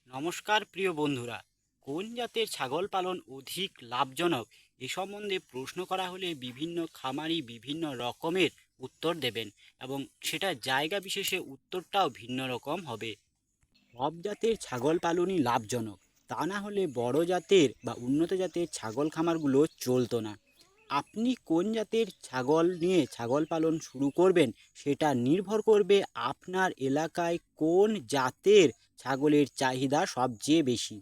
নমস্কার প্রিয় বন্ধুরা, কোন জাতের ছাগল পালন অধিক লাভজনক এ সম্বন্ধে প্রশ্ন করা হলে বিভিন্ন খামারি বিভিন্ন রকমের উত্তর দেবেন এবং সেটা জায়গা বিশেষে উত্তরটাও ভিন্ন রকম হবে। সব জাতের ছাগল পালনই লাভজনক, তা না হলে বড় জাতের বা উন্নত জাতের ছাগল খামারগুলো চলতো না। আপনি কোন জাতের ছাগল নিয়ে ছাগল পালন শুরু করবেন সেটা নির্ভর করবে আপনার এলাকায় কোন জাতের ছাগলের চাহিদা সবচেয়ে বেশি।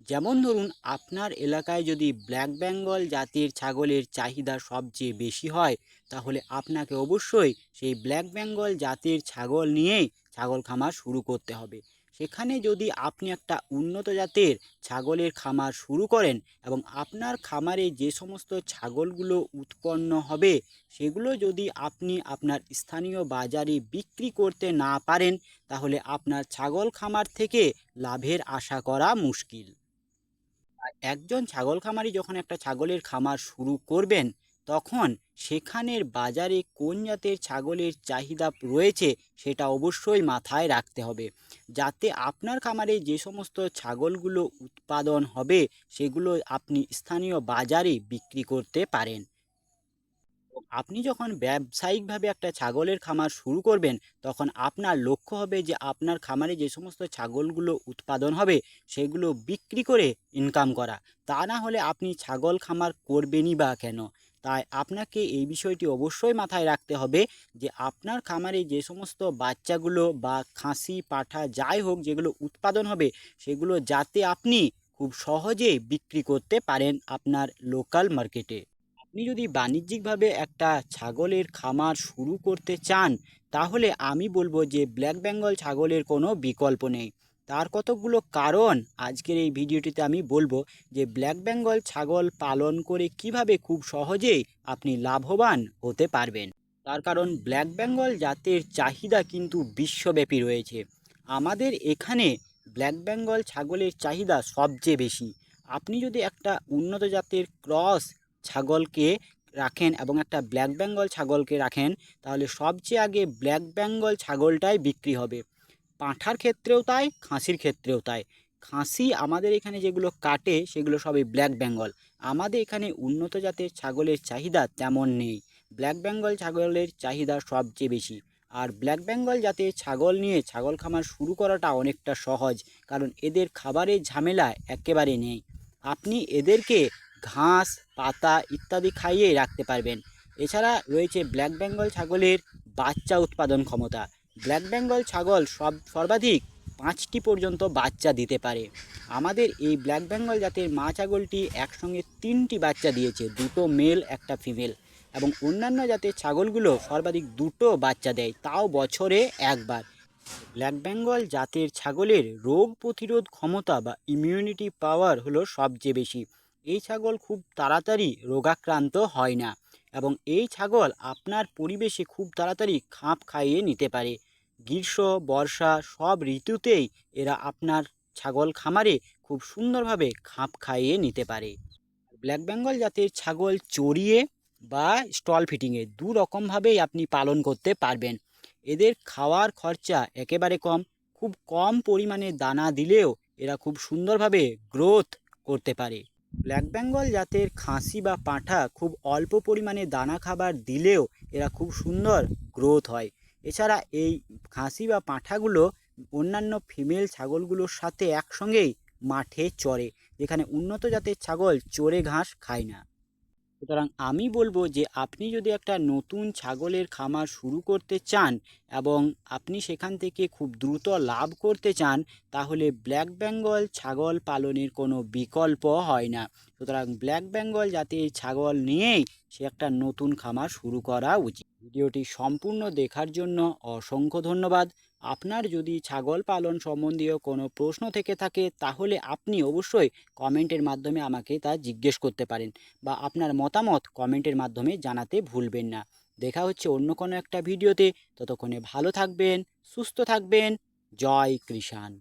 যেমন ধরুন, আপনার এলাকায় যদি ব্ল্যাক বেঙ্গল জাতের ছাগলের চাহিদা সবচেয়ে বেশি হয়, তাহলে আপনাকে অবশ্যই সেই ব্ল্যাক বেঙ্গল জাতের ছাগল নিয়েই ছাগল খামার শুরু করতে হবে। সেখানে যদি আপনি একটা উন্নত জাতের ছাগলের খামার শুরু করেন এবং আপনার খামারে যে সমস্ত ছাগলগুলো উৎপন্ন হবে সেগুলো যদি আপনি আপনার স্থানীয় বাজারে বিক্রি করতে না পারেন, তাহলে আপনার ছাগল খামার থেকে লাভের আশা করা মুশকিল। একজন ছাগল খামারি যখন একটা ছাগলের খামার শুরু করবেন, তখন সেখানের বাজারে কোন জাতের ছাগলের চাহিদা রয়েছে সেটা অবশ্যই মাথায় রাখতে হবে, যাতে আপনার খামারে যে সমস্ত ছাগলগুলো উৎপাদন হবে সেগুলো আপনি স্থানীয় বাজারে বিক্রি করতে পারেন। আপনি যখন ব্যবসায়িকভাবে একটা ছাগলের খামার শুরু করবেন, তখন আপনার লক্ষ্য হবে যে আপনার খামারে যে সমস্ত ছাগলগুলো উৎপাদন হবে সেগুলো বিক্রি করে ইনকাম করা। তা না হলে আপনি ছাগল খামার করবেনই বা কেন? তাই আপনাকে এই বিষয়টি অবশ্যই মাথায় রাখতে হবে যে আপনার খামারে যে সমস্ত বাচ্চাগুলো বা খাসি পাঠা যাই হোক যেগুলো উৎপাদন হবে, সেগুলো যাতে আপনি খুব সহজে বিক্রি করতে পারেন আপনার লোকাল মার্কেটে। আপনি যদি বাণিজ্যিকভাবে একটা ছাগলের খামার শুরু করতে চান, তাহলে আমি বলবো যে ব্ল্যাক বেঙ্গল ছাগলের কোনো বিকল্প নেই। তার কতকগুলো কারণ আজকের এই ভিডিওটিতে আমি বলবো যে ব্ল্যাক বেঙ্গল ছাগল পালন করে কিভাবে খুব সহজেই আপনি লাভবান হতে পারবেন। তার কারণ ব্ল্যাক বেঙ্গল জাতের চাহিদা কিন্তু বিশ্বব্যাপী রয়েছে। আমাদের এখানে ব্ল্যাক বেঙ্গল ছাগলের চাহিদা সবচেয়ে বেশি। আপনি যদি একটা উন্নত জাতের ক্রস ছাগলকে রাখেন এবং একটা ব্ল্যাক বেঙ্গল ছাগলকে রাখেন, তাহলে সবচেয়ে আগে ব্ল্যাক বেঙ্গল ছাগলটাই বিক্রি হবে। পাঁঠার ক্ষেত্রেও তাই, খাসির ক্ষেত্রেও তাই। খাসি আমাদের এখানে যেগুলো কাটে সেগুলো সবই ব্ল্যাক বেঙ্গল। আমাদের এখানে উন্নত জাতের ছাগলের চাহিদা তেমন নেই। ব্ল্যাক বেঙ্গল ছাগলের চাহিদা সবচেয়ে বেশি। আর ব্ল্যাক বেঙ্গল জাতের ছাগল নিয়ে ছাগল খামার শুরু করাটা অনেকটা সহজ, কারণ এদের খাবারের ঝামেলা একেবারে নেই। আপনি এদেরকে ঘাস, পাতা ইত্যাদি খাইয়ে রাখতে পারবেন। এছাড়া রয়েছে ব্ল্যাক বেঙ্গল ছাগলের বাচ্চা উৎপাদন ক্ষমতা। ব্ল্যাক বেঙ্গল ছাগল সর্বাধিক 5টি পর্যন্ত বাচ্চা দিতে পারে। আমাদের এই ব্ল্যাক বেঙ্গল জাতের মা ছাগলটি একসঙ্গে 3টি বাচ্চা দিয়েছে, 2টো মেল একটা ফিমেল। এবং অন্যান্য জাতের ছাগলগুলো সর্বাধিক 2টো বাচ্চা দেয়, তাও বছরে একবার। ব্ল্যাক বেঙ্গল জাতের ছাগলের রোগ প্রতিরোধ ক্ষমতা বা ইমিউনিটি পাওয়ার হলো সবচেয়ে বেশি। এই ছাগল খুব তাড়াতাড়ি রোগাক্রান্ত হয় না এবং এই ছাগল আপনার পরিবেশে খুব তাড়াতাড়ি খাপ খাইয়ে নিতে পারে। গ্রীষ্ম, বর্ষা সব ঋতুতেই এরা আপনার ছাগল খামারে খুব সুন্দরভাবে খাপ খাইয়ে নিতে পারে। ব্ল্যাক বেঙ্গল জাতের ছাগল চড়িয়ে বা স্টল ফিটিংয়ে দু রকমভাবেই আপনি পালন করতে পারবেন। এদের খাওয়ার খরচা একেবারে কম। খুব কম পরিমাণে দানা দিলেও এরা খুব সুন্দরভাবে গ্রোথ করতে পারে। ব্ল্যাক বেঙ্গল জাতের খাসি বা পাঁঠা খুব অল্প পরিমাণে দানা খাবার দিলেও এরা খুব সুন্দর গ্রোথ হয়। এছাড়া এই খাসি বা পাঁঠাগুলো অন্যান্য ফিমেল ছাগলগুলোর সাথে একসঙ্গেই মাঠে চরে, যেখানে উন্নত জাতের ছাগল চরে ঘাস খায় না। সুতরাং আমি বলবো যে আপনি যদি একটা নতুন ছাগলের খামার শুরু করতে চান এবং আপনি সেখান থেকে খুব দ্রুত লাভ করতে চান, তাহলে ব্ল্যাক বেঙ্গল ছাগল পালনের কোনো বিকল্প হয় না। সুতরাং ব্ল্যাক বেঙ্গল জাতের ছাগল নিয়েই সে একটা নতুন খামার শুরু করা উচিত। ভিডিওটি সম্পূর্ণ দেখার জন্য অসংখ্য ধন্যবাদ। আপনার যদি ছাগল পালন সম্বন্ধীয় কোনো প্রশ্ন থেকে থাকে, তাহলে আপনি অবশ্যই কমেন্টের মাধ্যমে আমাকে তা জিজ্ঞেস করতে পারেন বা আপনার মতামত কমেন্টের মাধ্যমে জানাতে ভুলবেন না। দেখা হচ্ছে অন্য কোনো একটা ভিডিওতে। ততক্ষণে ভালো থাকবেন, সুস্থ থাকবেন। জয় কৃষাণ।